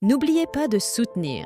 N'oubliez pas de soutenir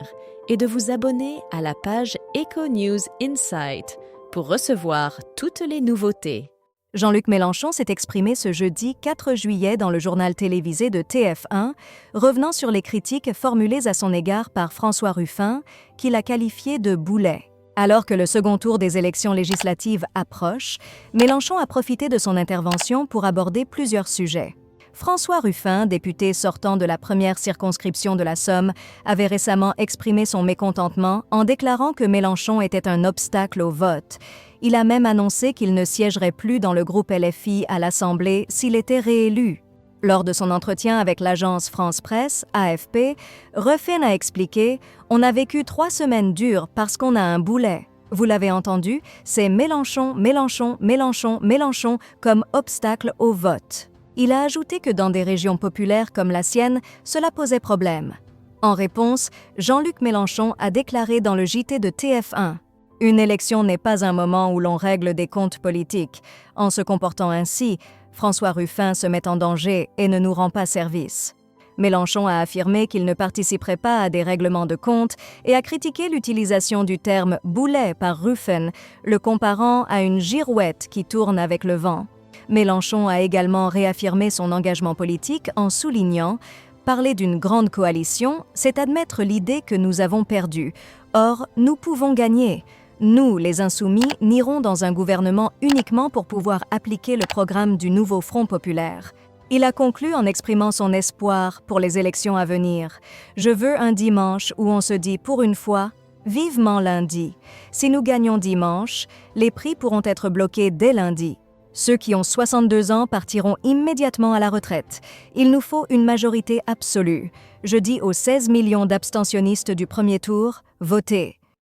et de vous abonner à la page Eco News Insight pour recevoir toutes les nouveautés. Jean-Luc Mélenchon s'est exprimé ce jeudi 4 juillet dans le journal télévisé de TF1, revenant sur les critiques formulées à son égard par François Ruffin, qu'il a qualifié de boulet. Alors que le second tour des élections législatives approche, Mélenchon a profité de son intervention pour aborder plusieurs sujets. François Ruffin, député sortant de la première circonscription de la Somme, avait récemment exprimé son mécontentement en déclarant que Mélenchon était un obstacle au vote. Il a même annoncé qu'il ne siégerait plus dans le groupe LFI à l'Assemblée s'il était réélu. Lors de son entretien avec l'agence France Presse, AFP, Ruffin a expliqué « On a vécu 3 semaines dures parce qu'on a un boulet. Vous l'avez entendu, c'est Mélenchon, Mélenchon, Mélenchon, Mélenchon comme obstacle au vote. » Il a ajouté que dans des régions populaires comme la sienne, cela posait problème. En réponse, Jean-Luc Mélenchon a déclaré dans le JT de TF1 « Une élection n'est pas un moment où l'on règle des comptes politiques. En se comportant ainsi, François Ruffin se met en danger et ne nous rend pas service. » Mélenchon a affirmé qu'il ne participerait pas à des règlements de compte et a critiqué l'utilisation du terme « boulet » par Ruffin, le comparant à une girouette qui tourne avec le vent. Mélenchon a également réaffirmé son engagement politique en soulignant « Parler d'une grande coalition, c'est admettre l'idée que nous avons perdu. Or, nous pouvons gagner. Nous, les Insoumis, n'irons dans un gouvernement uniquement pour pouvoir appliquer le programme du nouveau Front populaire. » Il a conclu en exprimant son espoir pour les élections à venir. « Je veux un dimanche où on se dit pour une fois « Vivement lundi. Si nous gagnons dimanche, les prix pourront être bloqués dès lundi. » Ceux qui ont 62 ans partiront immédiatement à la retraite. Il nous faut une majorité absolue. Je dis aux 16 millions d'abstentionnistes du premier tour, votez.